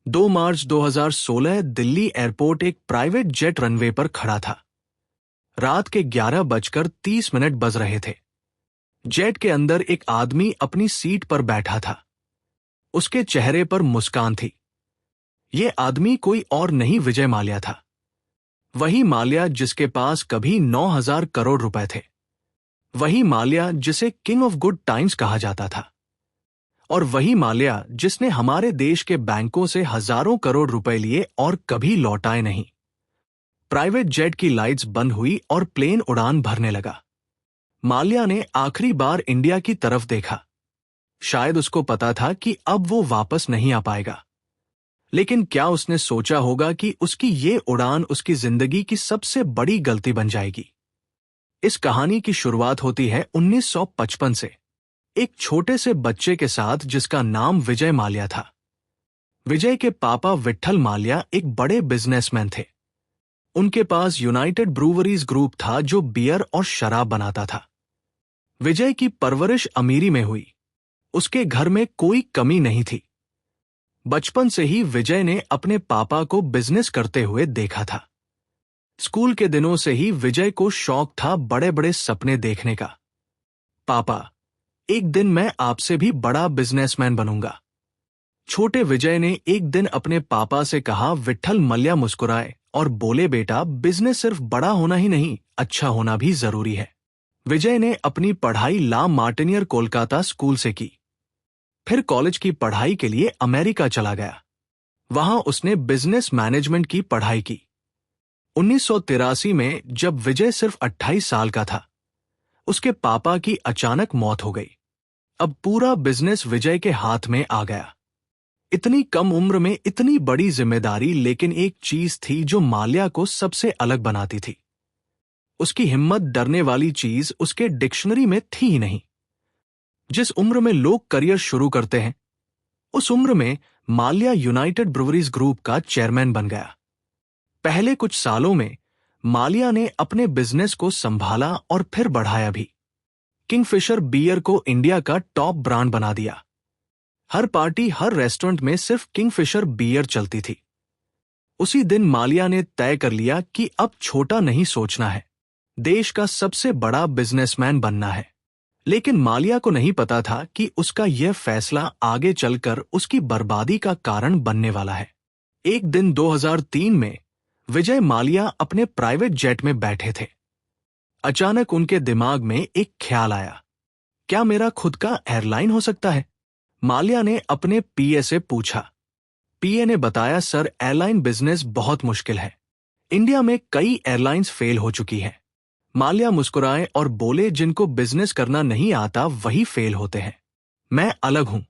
2 मार्च 2016 Delhi airport एक private jet runway पर खड़ा था। रात के 11:30 बज रहे थे। जेट के अंदर एक आदमी अपनी सीट पर बैठा था। उसके चेहरे पर मुस्कान थी। यह आदमी कोई और नहीं, विजय माल्या था। वही माल्या जिसके पास कभी 9,000 करोड़ रुपए थे। वही माल्या जिसे किंग ऑफ गुड टाइम्स कहा जाता था। और वही माल्या जिसने हमारे देश के बैंकों से हजारों करोड़ रुपए लिए और कभी लौटाए नहीं। प्राइवेट जेट की लाइट्स बंद हुई और प्लेन उड़ान भरने लगा। माल्या ने आखिरी बार इंडिया की तरफ देखा। शायद उसको पता था कि अब वो वापस नहीं आ पाएगा। लेकिन क्या उसने सोचा होगा कि उसकी ये उड़ान उसकी जिंदगी की सबसे बड़ी गलती बन जाएगी। इस कहानी की शुरुआत होती है 1955 से, एक छोटे से बच्चे के साथ जिसका नाम विजय माल्या था। विजय के पापा विट्ठल माल्या एक बड़े बिजनेसमैन थे। उनके पास यूनाइटेड ब्रूवरीज ग्रुप था जो बियर और शराब बनाता था। विजय की परवरिश अमीरी में हुई। उसके घर में कोई कमी नहीं थी। बचपन से ही विजय ने अपने पापा को बिजनेस करते हुए देखा था। स्कूल के दिनों से ही विजय को शौक था बड़े बड़े सपने देखने का। पापा, एक दिन मैं आपसे भी बड़ा बिजनेसमैन बनूंगा। छोटे विजय ने एक दिन अपने पापा से कहा। विट्ठल मल्ल्या मुस्कुराए और बोले, बेटा, बिजनेस सिर्फ बड़ा होना ही नहीं, अच्छा होना भी जरूरी है। विजय ने अपनी पढ़ाई ला मार्टिनियर कोलकाता स्कूल से की। फिर कॉलेज की पढ़ाई के लिए अमेरिका चला गया। वहां उसने बिजनेस मैनेजमेंट की पढ़ाई की। 1983 में जब विजय सिर्फ 28 साल का था, उसके पापा की अचानक मौत हो गई। अब पूरा बिजनेस विजय के हाथ में आ गया। इतनी कम उम्र में इतनी बड़ी जिम्मेदारी, लेकिन एक चीज थी जो माल्या को सबसे अलग बनाती थी। उसकी हिम्मत। डरने वाली चीज उसके डिक्शनरी में थी ही नहीं। जिस उम्र में लोग करियर शुरू करते हैं, उस उम्र में माल्या यूनाइटेड ब्रूवरीज ग्रुप का चेयरमैन बन गया। पहले कुछ सालों में माल्या ने अपने बिजनेस को संभाला और फिर बढ़ाया भी। किंगफिशर बियर को इंडिया का टॉप ब्रांड बना दिया। हर पार्टी, हर रेस्टोरेंट में सिर्फ किंगफिशर बियर चलती थी। उसी दिन माल्या ने तय कर लिया कि अब छोटा नहीं सोचना है, देश का सबसे बड़ा बिजनेसमैन बनना है। लेकिन माल्या को नहीं पता था कि उसका यह फैसला आगे चलकर उसकी बर्बादी का कारण बनने वाला है। एक दिन 2003 में विजय माल्या अपने प्राइवेट जेट में बैठे थे। अचानक उनके दिमाग में एक ख्याल आया, क्या मेरा खुद का एयरलाइन हो सकता है? माल्या ने अपने पीए से पूछा। पीए ने बताया, सर, एयरलाइन बिजनेस बहुत मुश्किल है। इंडिया में कई एयरलाइंस फेल हो चुकी हैं। माल्या मुस्कुराए और बोले, जिनको बिजनेस करना नहीं आता वही फेल होते हैं। मैं अलग हूं।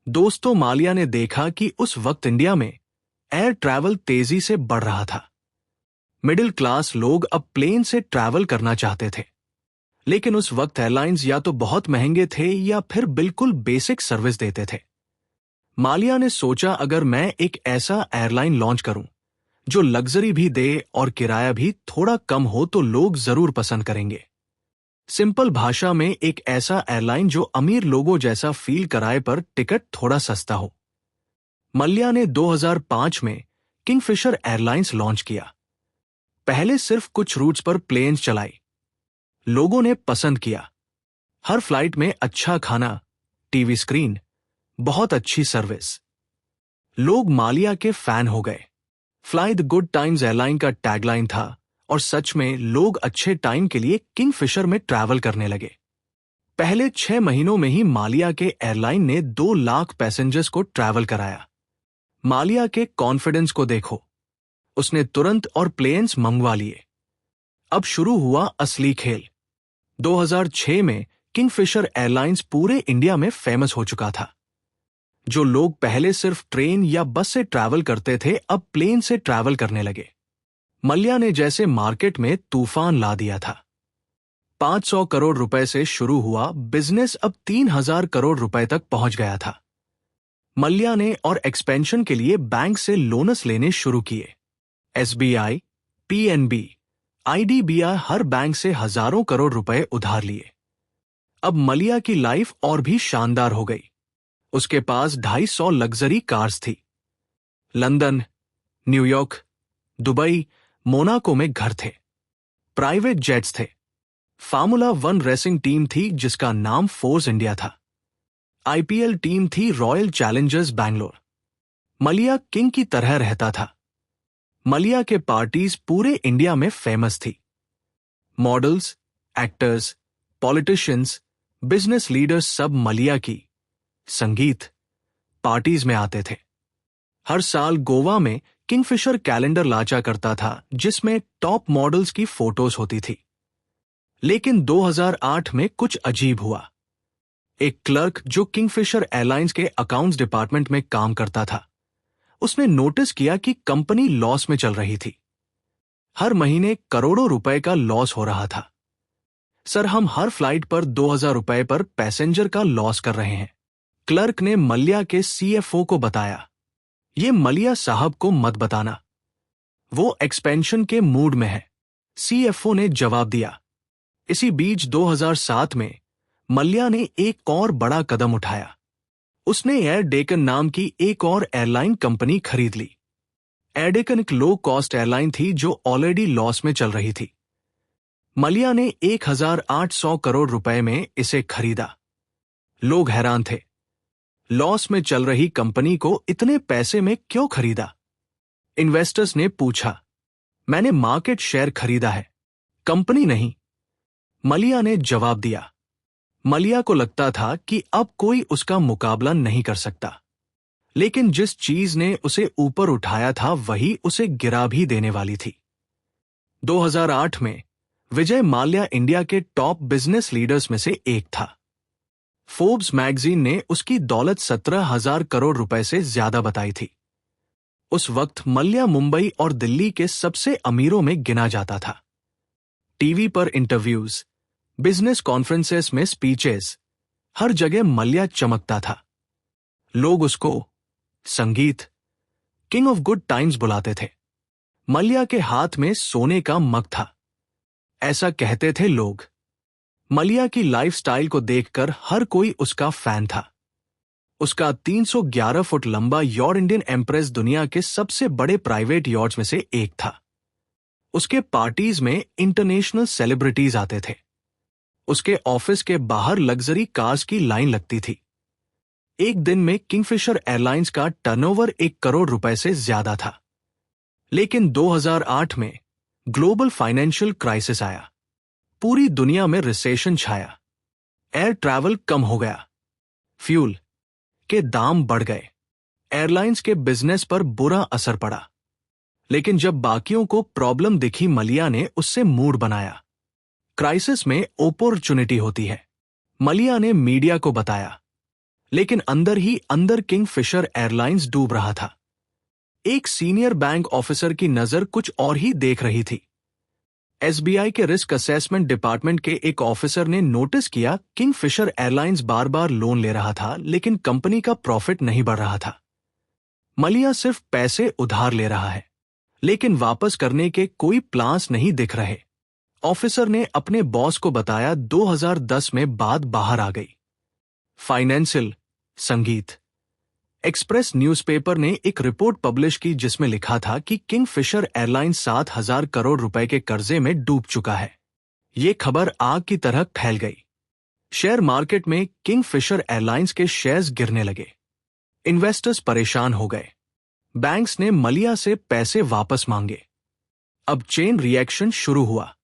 दोस्तों, माल्या ने देखा कि उस वक्त इंडिया में एयर ट्रैवल तेजी से बढ़ रहा था। मिडिल क्लास लोग अब प्लेन से ट्रैवल करना चाहते थे। लेकिन उस वक्त एयरलाइंस या तो बहुत महंगे थे या फिर बिल्कुल बेसिक सर्विस देते थे। माल्या ने सोचा, अगर मैं एक ऐसा एयरलाइन लॉन्च करूं जो लग्जरी भी दे और किराया भी थोड़ा कम हो तो लोग जरूर पसंद करेंगे। सिंपल भाषा में, एक ऐसा एयरलाइन जो अमीर लोगों जैसा फील कराए पर टिकट थोड़ा सस्ता हो। माल्या ने 2005 में किंगफिशर एयरलाइंस लॉन्च किया। पहले सिर्फ कुछ रूट्स पर प्लेन्स चलाई। लोगों ने पसंद किया। हर फ्लाइट में अच्छा खाना, टीवी स्क्रीन, बहुत अच्छी सर्विस। लोग माल्या के फैन हो गए। Fly the good times airline का टैगलाइन था और सच में लोग अच्छे टाइम के लिए किंगफिशर में ट्रैवल करने लगे। पहले 6 महीनों में ही माल्या के एयरलाइन ने 2 लाख पैसेंजर्स को ट्रैवल कराया। माल्या के कॉन्फिडेंस को देखो। उसने तुरंत और प्लेन्स मंगवा लिए। अब शुरू हुआ असली खेल। 2006 में किंगफिशर एयरलाइंस पूरे इंडिया में फेमस हो चुका था। जो लोग पहले सिर्फ ट्रेन या बस से ट्रैवल करते थे, अब प्लेन से ट्रैवल करने लगे। माल्या ने जैसे मार्केट में तूफान ला दिया था। 500 करोड़ रुपए से शुरू हुआ बिजनेस अब 3,000 करोड़ रुपए तक पहुंच गया था। माल्या ने और एक्सपेंशन के लिए बैंक से लोन्स लेने शुरू किए। एसबीआई, पीएनबी, आईडीबीआई, हर बैंक से हजारों करोड़ रुपए उधार लिए। अब माल्या की लाइफ और भी शानदार हो गई। उसके पास 250 लग्जरी कार्स थी। लंदन, न्यूयॉर्क, दुबई, मोनाको में घर थे। प्राइवेट जेट्स थे। फार्मूला 1 रेसिंग टीम थी जिसका नाम फोर्स इंडिया था। आईपीएल टीम थी रॉयल चैलेंजर्स बैंगलोर। मलिया किंग की तरह रहता था। मलिया के पार्टीज पूरे इंडिया में फेमस थी। Models, actors, politicians, business leaders सब मलिया की संगीत पार्टीज में आते थे। हर साल गोवा में किंगफिशर कैलेंडर लाचा करता था जिसमें टॉप मॉडल्स की फोटोज होती थी। लेकिन 2008 में कुछ अजीब हुआ। एक क्लर्क जो किंगफिशर एयरलाइंस के अकाउंट्स डिपार्टमेंट में काम करता था, उसने नोटिस किया कि कंपनी लॉस में चल रही थी। हर महीने करोड़ों रुपए का लॉस हो रहा था। सर, हम हर फ्लाइट पर 2000 रुपए पर पैसेंजर का लॉस कर रहे हैं। क्लर्क ने मलिया के सीएफओ को बताया। ये मलिया साहब को मत बताना, वो एक्सपेंशन के मूड में है। सीएफओ ने जवाब दिया। इसी बीच 2007 में मलिया ने एक और बड़ा कदम उठाया। उसने एयर डेकन नाम की एक और एयरलाइन कंपनी खरीद ली। एयर डेकन एक लो कॉस्ट एयरलाइन थी जो ऑलरेडी लॉस में चल रही थी। मलिया ने 1800 करोड़ रुपए में इसे खरीदा। लोग हैरान थे। लॉस में चल रही कंपनी को इतने पैसे में क्यों खरीदा? इन्वेस्टर्स ने पूछा। मैंने मार्केट शेयर खरीदा है, कंपनी नहीं, मलिया ने जवाब दिया। मलिया को लगता था कि अब कोई उसका मुकाबला नहीं कर सकता। लेकिन जिस चीज ने उसे ऊपर उठाया था वही उसे गिरा भी देने वाली थी। 2008 में विजय माल्या इंडिया के टॉप बिजनेस लीडर्स में से एक था। फोर्ब्स मैगजीन ने उसकी दौलत 17,000 करोड़ रुपए से ज्यादा बताई थी। उस वक्त मलिया मुंबई और दिल्ली के सबसे अमीरों में गिना जाता था। टीवी पर इंटरव्यूज, बिजनेस कॉन्फ्रेंसेस में स्पीचेस, हर जगह मलिया चमकता था। लोग उसको संगीत किंग ऑफ गुड टाइम्स बुलाते थे। मलिया के हाथ में सोने का मग था, ऐसा कहते थे लोग। मलिया की लाइफस्टाइल को देखकर हर कोई उसका फैन था। उसका 311 फुट लंबा यॉट इंडियन एम्प्रेस दुनिया के सबसे बड़े प्राइवेट यॉट्स में से एक था। उसके पार्टीज में इंटरनेशनल सेलिब्रिटीज आते थे। उसके ऑफिस के बाहर लग्जरी कार्स की लाइन लगती थी। एक दिन में किंगफिशर एयरलाइंस का टर्नओवर 1 करोड़ रुपए से ज्यादा था। लेकिन 2008 में ग्लोबल फाइनेंशियल क्राइसिस आया। पूरी दुनिया में रिसेशन छाया। एयर ट्रैवल कम हो गया। फ्यूल के दाम बढ़ गए। एयरलाइंस के बिजनेस पर बुरा असर पड़ा। लेकिन जब बाकियों को प्रॉब्लम दिखी, मलिया ने उससे मूड बनाया। क्राइसिस में अपॉर्चुनिटी होती है, मलिया ने मीडिया को बताया। लेकिन अंदर ही अंदर किंगफिशर एयरलाइंस डूब रहा था। एक सीनियर बैंक ऑफिसर की नजर कुछ और ही देख रही थी। एसबीआई के रिस्क असेसमेंट डिपार्टमेंट के एक ऑफिसर ने नोटिस किया किंगफिशर एयरलाइंस बार बार लोन ले रहा था लेकिन कंपनी का प्रॉफिट नहीं बढ़ रहा था। मलिया सिर्फ पैसे उधार ले रहा है लेकिन वापस करने के कोई प्लान्स नहीं दिख रहे। ऑफिसर ने अपने बॉस को बताया। 2010 में बात बाहर आ गई। फाइनेंशियल संगीत एक्सप्रेस न्यूज़पेपर ने एक रिपोर्ट पब्लिश की जिसमें लिखा था कि किंगफिशर एयरलाइंस 7,000 करोड़ रुपए के कर्जे में डूब चुका है। ये खबर आग की तरह फैल गई। शेयर मार्केट में किंगफिशर एयरलाइंस के शेयर्स गिरने लगे। इन्वेस्टर्स परेशान हो गए। बैंक्स ने मलिया से पैसे वापस मांगे। अब चेन रिएक्शन शुरू हुआ।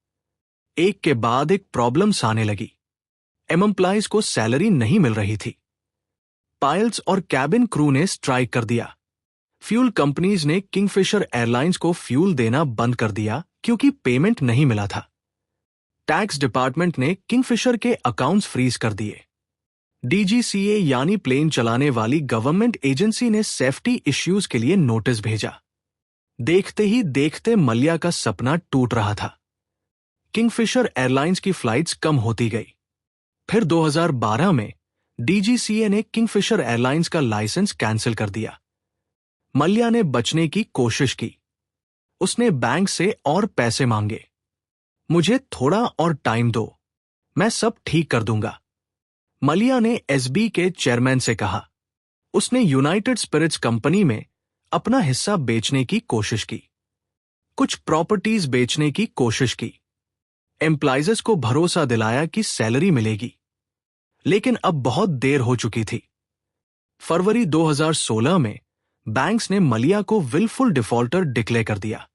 एक के बाद एक प्रॉब्लम्स आने लगी। एम्प्लॉइज को सैलरी नहीं मिल रही थी। पायलट्स और कैबिन क्रू ने स्ट्राइक कर दिया। फ्यूल कंपनीज ने किंगफिशर एयरलाइंस को फ्यूल देना बंद कर दिया क्योंकि पेमेंट नहीं मिला था। टैक्स डिपार्टमेंट ने किंगफिशर के अकाउंट्स फ्रीज कर दिए। डीजीसीए यानी प्लेन चलाने वाली गवर्नमेंट एजेंसी ने सेफ्टी इश्यूज के लिए नोटिस भेजा। देखते ही देखते मलिया का सपना टूट रहा था। किंगफिशर एयरलाइंस की फ्लाइट्स कम होती गई। फिर 2012 में डीजीसीए ने किंगफिशर एयरलाइंस का लाइसेंस कैंसिल कर दिया। मलिया ने बचने की कोशिश की। उसने बैंक से और पैसे मांगे। मुझे थोड़ा और टाइम दो, मैं सब ठीक कर दूंगा, मलिया ने एसबी के चेयरमैन से कहा। उसने यूनाइटेड स्पिरिट्स कंपनी में अपना हिस्सा बेचने की कोशिश की, कुछ प्रॉपर्टीज बेचने की कोशिश की, एम्प्लॉयज को भरोसा दिलाया कि सैलरी मिलेगी, लेकिन अब बहुत देर हो चुकी थी। फरवरी 2016 में बैंक्स ने मलिया को विलफुल डिफॉल्टर डिक्लेयर कर दिया।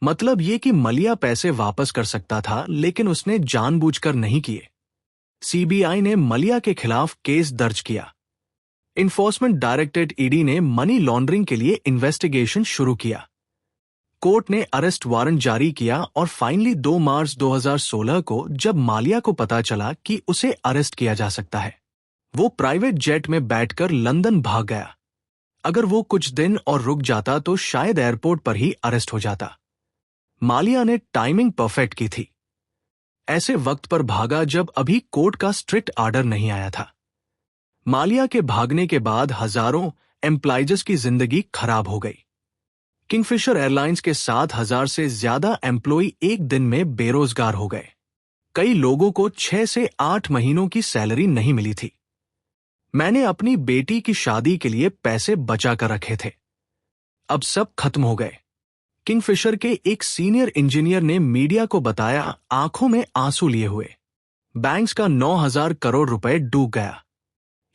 मतलब ये कि मलिया पैसे वापस कर सकता था, लेकिन उसने जानबूझकर नहीं किए। सीबीआई ने मलिया के खिलाफ केस दर्ज किया। इन्फोर्समेंट डायरेक्टरेट ईडी ने मनी लॉन्ड्रिंग के लिए इन्वेस्टिगेशन शुरू किया। कोर्ट ने अरेस्ट वारंट जारी किया और फाइनली 2 मार्च 2016 को जब मालिया को पता चला कि उसे अरेस्ट किया जा सकता है, वो प्राइवेट जेट में बैठकर लंदन भाग गया। अगर वो कुछ दिन और रुक जाता तो शायद एयरपोर्ट पर ही अरेस्ट हो जाता। मालिया ने टाइमिंग परफेक्ट की थी। ऐसे वक्त पर भागा जब अभी कोर्ट का स्ट्रिक्ट ऑर्डर नहीं आया था। मालिया के भागने के बाद हजारों एम्प्लॉयज की जिंदगी खराब हो गई। किंगफिशर एयरलाइंस के 7,000 से ज्यादा एम्प्लॉय एक दिन में बेरोजगार हो गए। कई लोगों को 6 से 8 महीनों की सैलरी नहीं मिली थी। मैंने अपनी बेटी की शादी के लिए पैसे बचा कर रखे थे, अब सब खत्म हो गए। किंगफिशर के एक सीनियर इंजीनियर ने मीडिया को बताया, आंखों में आंसू लिए हुए, बैंक्स का 9,000 करोड़ रुपए डूब गया।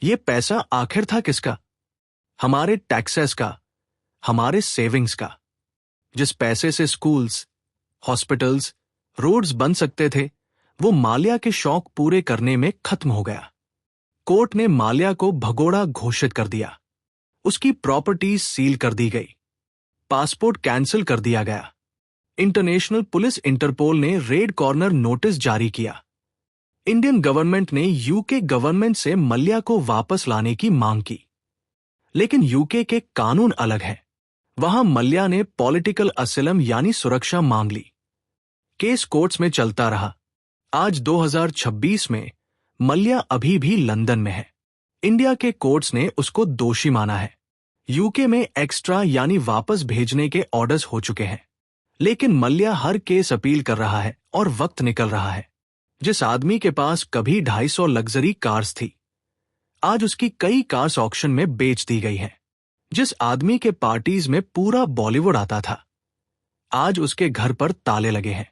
ये पैसा आखिर था किसका? हमारे टैक्सेस का, हमारे सेविंग्स का। जिस पैसे से स्कूल्स, हॉस्पिटल्स, रोड्स बन सकते थे, वो मालिया के शौक पूरे करने में खत्म हो गया। कोर्ट ने मालिया को भगोड़ा घोषित कर दिया। उसकी प्रॉपर्टीज सील कर दी गई, पासपोर्ट कैंसिल कर दिया गया। इंटरनेशनल पुलिस इंटरपोल ने रेड कॉर्नर नोटिस जारी किया। इंडियन गवर्नमेंट ने यूके गवर्नमेंट से मलिया को वापस लाने की मांग की, लेकिन यूके के कानून अलग हैं। वहां मलिया ने पॉलिटिकल असिलम यानी सुरक्षा मांग ली। केस कोर्ट्स में चलता रहा। आज 2026 में मलिया अभी भी लंदन में है। इंडिया के कोर्ट्स ने उसको दोषी माना है। यूके में एक्स्ट्रा यानी वापस भेजने के ऑर्डर्स हो चुके हैं, लेकिन मलिया हर केस अपील कर रहा है और वक्त निकल रहा है। जिस आदमी के पास कभी 250 लग्जरी कार्स थी, आज उसकी कई कार्स ऑक्शन में बेच दी गई हैं। जिस आदमी के पार्टीज में पूरा बॉलीवुड आता था, आज उसके घर पर ताले लगे हैं।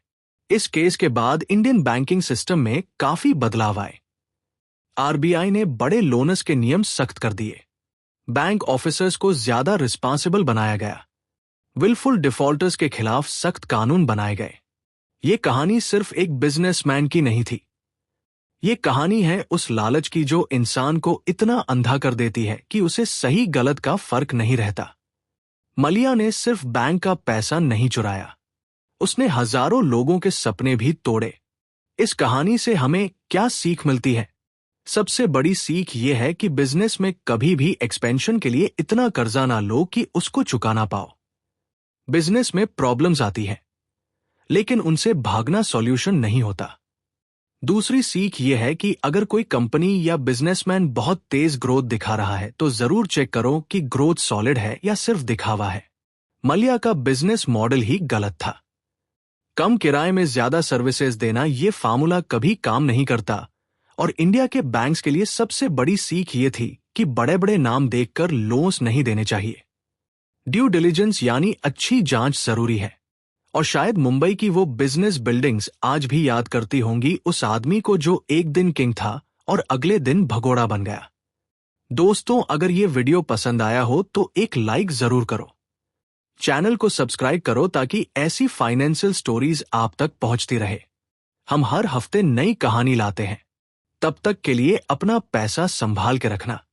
इस केस के बाद इंडियन बैंकिंग सिस्टम में काफी बदलाव आए। आरबीआई ने बड़े लोनर्स के नियम सख्त कर दिए। बैंक ऑफिसर्स को ज्यादा रिस्पॉन्सिबल बनाया गया। विलफुल डिफॉल्टर्स के खिलाफ सख्त कानून बनाए गए। ये कहानी सिर्फ एक बिजनेसमैन की नहीं थी। ये कहानी है उस लालच की जो इंसान को इतना अंधा कर देती है कि उसे सही गलत का फर्क नहीं रहता। मलिया ने सिर्फ बैंक का पैसा नहीं चुराया, उसने हजारों लोगों के सपने भी तोड़े। इस कहानी से हमें क्या सीख मिलती है? सबसे बड़ी सीख ये है कि बिजनेस में कभी भी एक्सपेंशन के लिए इतना कर्जा ना लो कि उसको चुका ना पाओ। बिजनेस में प्रॉब्लम्स आती हैं, लेकिन उनसे भागना सॉल्यूशन नहीं होता। दूसरी सीख यह है कि अगर कोई कंपनी या बिजनेसमैन बहुत तेज ग्रोथ दिखा रहा है तो जरूर चेक करो कि ग्रोथ सॉलिड है या सिर्फ दिखावा है। मलिया का बिजनेस मॉडल ही गलत था। कम किराए में ज्यादा सर्विसेज देना ये फार्मूला कभी काम नहीं करता, और इंडिया के बैंक्स के लिए सबसे बड़ी सीख ये थी कि बड़े बड़े नाम देखकर लोन्स नहीं देने चाहिए। ड्यू डिलिजेंस यानी अच्छी जांच जरूरी है। और शायद मुंबई की वो बिजनेस बिल्डिंग्स आज भी याद करती होंगी उस आदमी को जो एक दिन किंग था और अगले दिन भगोड़ा बन गया। दोस्तों, अगर ये वीडियो पसंद आया हो तो एक लाइक जरूर करो। चैनल को सब्सक्राइब करो ताकि ऐसी फाइनेंशियल स्टोरीज आप तक पहुंचती रहे। हम हर हफ्ते नई कहानी लाते हैं। तब तक के लिए अपना पैसा संभाल के रखना।